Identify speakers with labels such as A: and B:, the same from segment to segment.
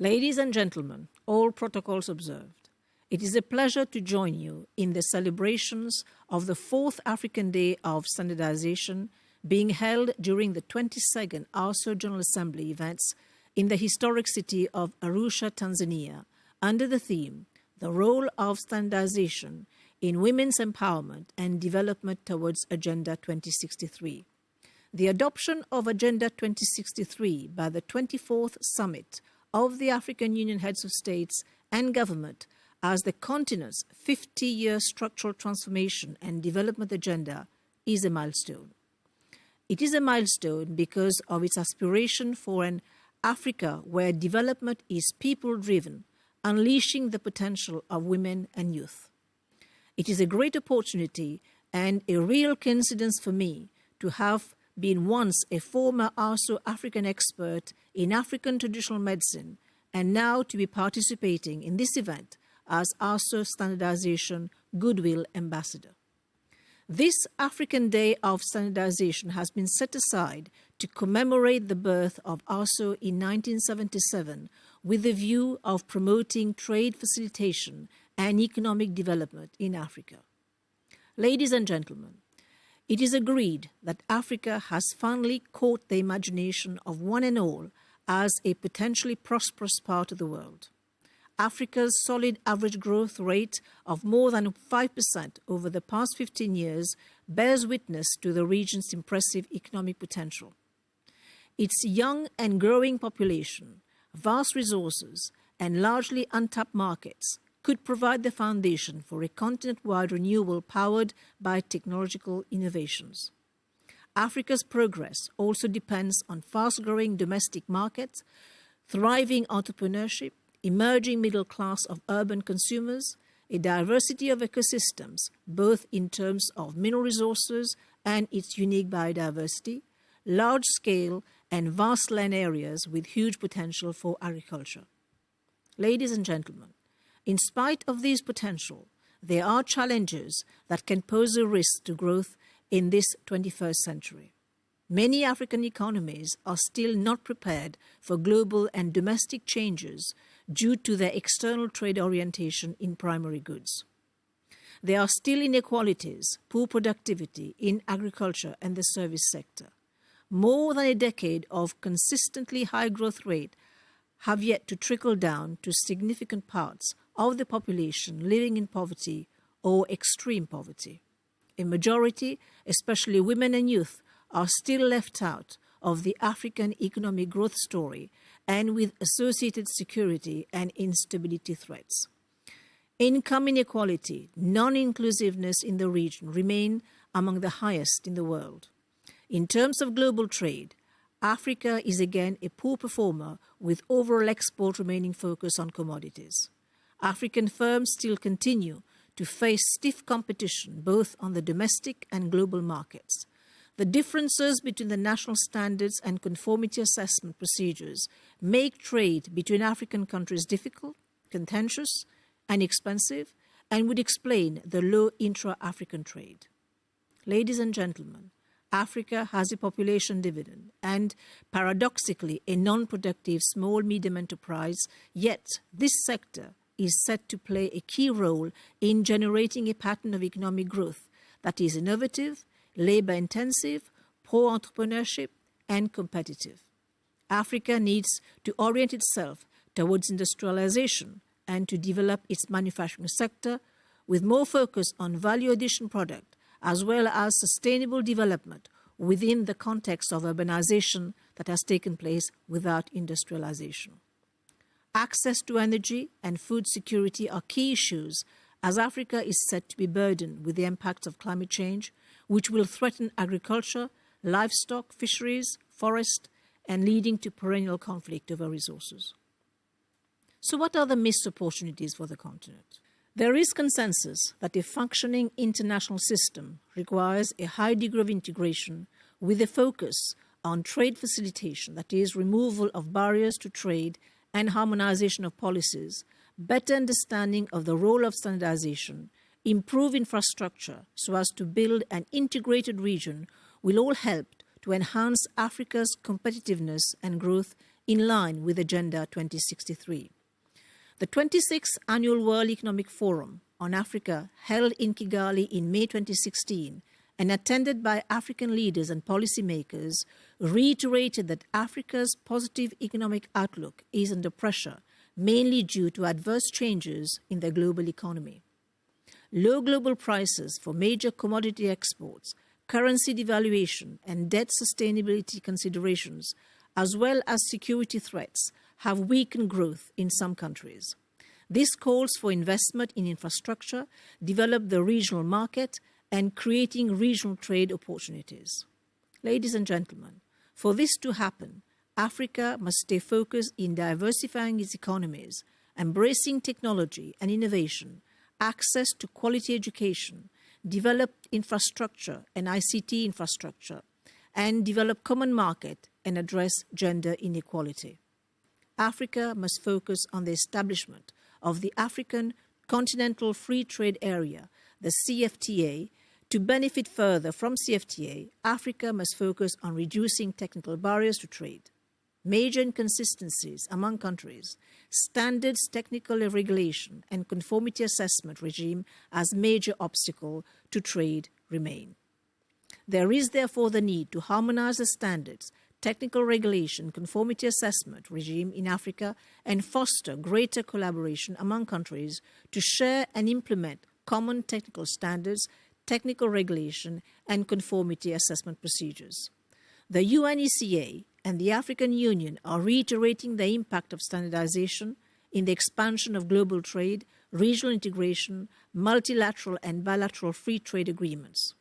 A: Ladies and gentlemen, all protocols observed, it is a pleasure to join you in the celebrations of the 4th African Day of Standardization being held during the 22nd ARSO General Assembly events in the historic city of Arusha, Tanzania, under the theme, The Role of Standardization in Women's Empowerment and Development Towards Agenda 2063. The adoption of Agenda 2063 by the 24th Summit of the African Union Heads of States and Government as the continent's 50-year structural transformation and development agenda is a milestone. It is a milestone because of its aspiration for an Africa where development is people-driven, unleashing the potential of women and youth. It is a great opportunity and a real coincidence for me to have been once a former ARSO African expert in African traditional medicine and now to be participating in this event as ARSO Standardization Goodwill Ambassador. This African Day of Standardization has been set aside to commemorate the birth of ARSO in 1977 with the view of promoting trade facilitation and economic development in Africa. Ladies and gentlemen, it is agreed that Africa has finally caught the imagination of one and all as a potentially prosperous part of the world. Africa's solid average growth rate of more than 5% over the past 15 years bears witness to the region's impressive economic potential. Its young and growing population, vast resources, and largely untapped markets could provide the foundation for a continent-wide renewal powered by technological innovations. Africa's progress also depends on fast-growing domestic markets, thriving entrepreneurship, emerging middle class of urban consumers, a diversity of ecosystems, both in terms of mineral resources and its unique biodiversity, large-scale and vast land areas with huge potential for agriculture. Ladies and gentlemen, in spite of these potential, there are challenges that can pose a risk to growth in this 21st century. Many African economies are still not prepared for global and domestic changes due to their external trade orientation in primary goods. There are still inequalities, poor productivity in agriculture and the service sector. More than a decade of consistently high growth rate have yet to trickle down to significant parts of the population living in poverty or extreme poverty. A majority, especially women and youth, are still left out of the African economic growth story and with associated security and instability threats. Income inequality, non-inclusiveness in the region remain among the highest in the world. In terms of global trade, Africa is again a poor performer with overall export remaining focused on commodities. African firms still continue to face stiff competition both on the domestic and global markets. The differences between the national standards and conformity assessment procedures make trade between African countries difficult, contentious, and expensive, and would explain the low intra-African trade. Ladies and gentlemen, Africa has a population dividend and, paradoxically, a non-productive small-medium enterprise, yet this sector is set to play a key role in generating a pattern of economic growth that is innovative, labor-intensive, pro-entrepreneurship, and competitive. Africa needs to orient itself towards industrialization and to develop its manufacturing sector with more focus on value-addition product as well as sustainable development within the context of urbanization that has taken place without industrialization. Access to energy and food security are key issues as Africa is set to be burdened with the impacts of climate change, which will threaten agriculture, livestock, fisheries, forest, and leading to perennial conflict over resources. So what are the missed opportunities for the continent? There is consensus that a functioning international system requires a high degree of integration with a focus on trade facilitation, that is, removal of barriers to trade and harmonization of policies, better understanding of the role of standardization, improve infrastructure so as to build an integrated region will all help to enhance Africa's competitiveness and growth in line with Agenda 2063. The 26th Annual World Economic Forum on Africa, held in Kigali in May 2016 and attended by African leaders and policymakers, reiterated that Africa's positive economic outlook is under pressure, mainly due to adverse changes in the global economy. Low global prices for major commodity exports, currency devaluation, and debt sustainability considerations, as well as security threats, have weakened growth in some countries. This calls for investment in infrastructure, develop the regional market, and creating regional trade opportunities. Ladies and gentlemen, for this to happen, Africa must stay focused in diversifying its economies, embracing technology and innovation, access to quality education, develop infrastructure and ICT infrastructure, and develop common market and address gender inequality. Africa must focus on the establishment of the African Continental Free Trade Area, the CFTA. To benefit further from CFTA, Africa must focus on reducing technical barriers to trade. Major inconsistencies among countries, standards, technical regulation, and conformity assessment regime as major obstacle to trade remain. There is therefore the need to harmonize the standards, technical regulation, conformity assessment regime in Africa and foster greater collaboration among countries to share and implement common technical standards, technical regulation, and conformity assessment procedures. The UNECA and the African Union are reiterating the impact of standardization in the expansion of global trade, regional integration, multilateral and bilateral free trade agreements.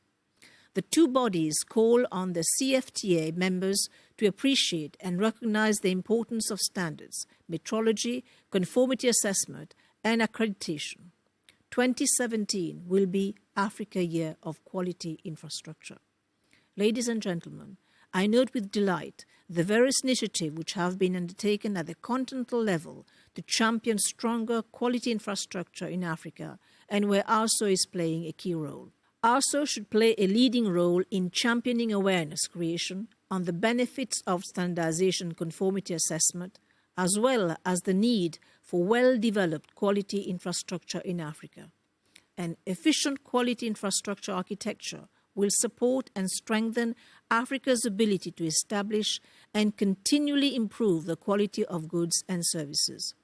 A: The two bodies call on the CFTA members to appreciate and recognize the importance of standards, metrology, conformity assessment, and accreditation. 2017 will be Africa Year of Quality Infrastructure. Ladies and gentlemen, I note with delight the various initiatives which have been undertaken at the continental level to champion stronger quality infrastructure in Africa and where ARSO is playing a key role. ARSO should play a leading role in championing awareness creation on the benefits of standardization conformity assessment, as well as the need for well-developed quality infrastructure in Africa. An efficient quality infrastructure architecture will support and strengthen Africa's ability to establish and continually improve the quality of goods and services.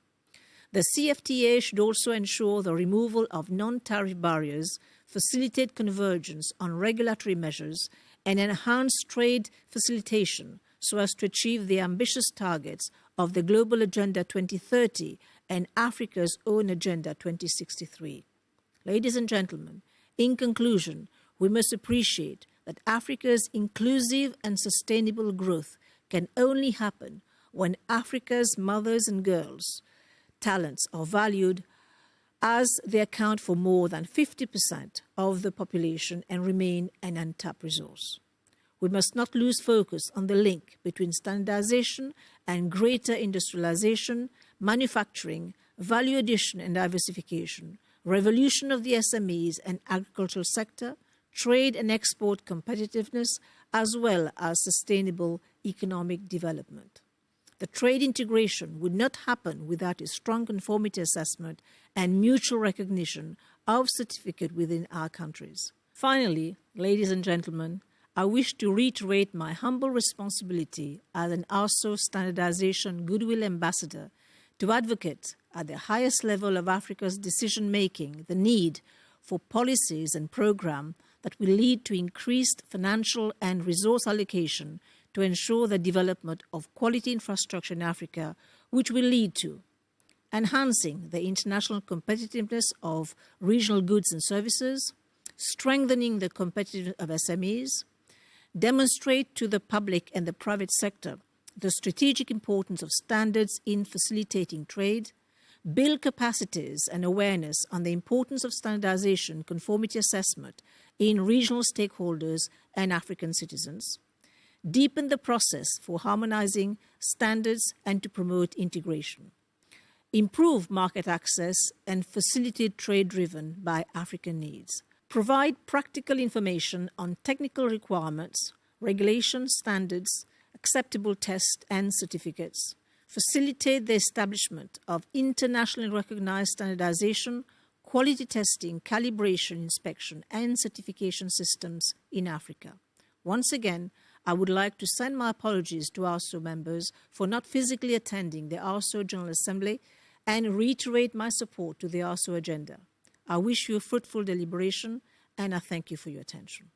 A: The CFTA should also ensure the removal of non-tariff barriers, facilitate convergence on regulatory measures, and enhance trade facilitation so as to achieve the ambitious targets of the Global Agenda 2030 and Africa's own Agenda 2063. Ladies and gentlemen, in conclusion, we must appreciate that Africa's inclusive and sustainable growth can only happen when Africa's mothers and girls' talents are valued, as they account for more than 50% of the population and remain an untapped resource. We must not lose focus on the link between standardization and greater industrialization, manufacturing, value addition and diversification, revolution of the SMEs and agricultural sector, trade and export competitiveness, as well as sustainable economic development. The trade integration would not happen without a strong conformity assessment and mutual recognition of certificate within our countries. Finally, ladies and gentlemen, I wish to reiterate my humble responsibility as an ARSO Standardization Goodwill Ambassador to advocate at the highest level of Africa's decision-making the need for policies and programs that will lead to increased financial and resource allocation to ensure the development of quality infrastructure in Africa, which will lead to enhancing the international competitiveness of regional goods and services, strengthening the competitiveness of SMEs, demonstrate to the public and the private sector the strategic importance of standards in facilitating trade, build capacities and awareness on the importance of standardization, conformity assessment in regional stakeholders and African citizens, deepen the process for harmonizing standards and to promote integration, improve market access and facilitate trade driven by African needs, provide practical information on technical requirements, regulation standards, acceptable tests and certificates, facilitate the establishment of internationally recognized standardization, quality testing, calibration, inspection, and certification systems in Africa. Once again, I would like to send my apologies to ARSO members for not physically attending the ARSO General Assembly and reiterate my support to the ARSO agenda. I wish you a fruitful deliberation, and I thank you for your attention.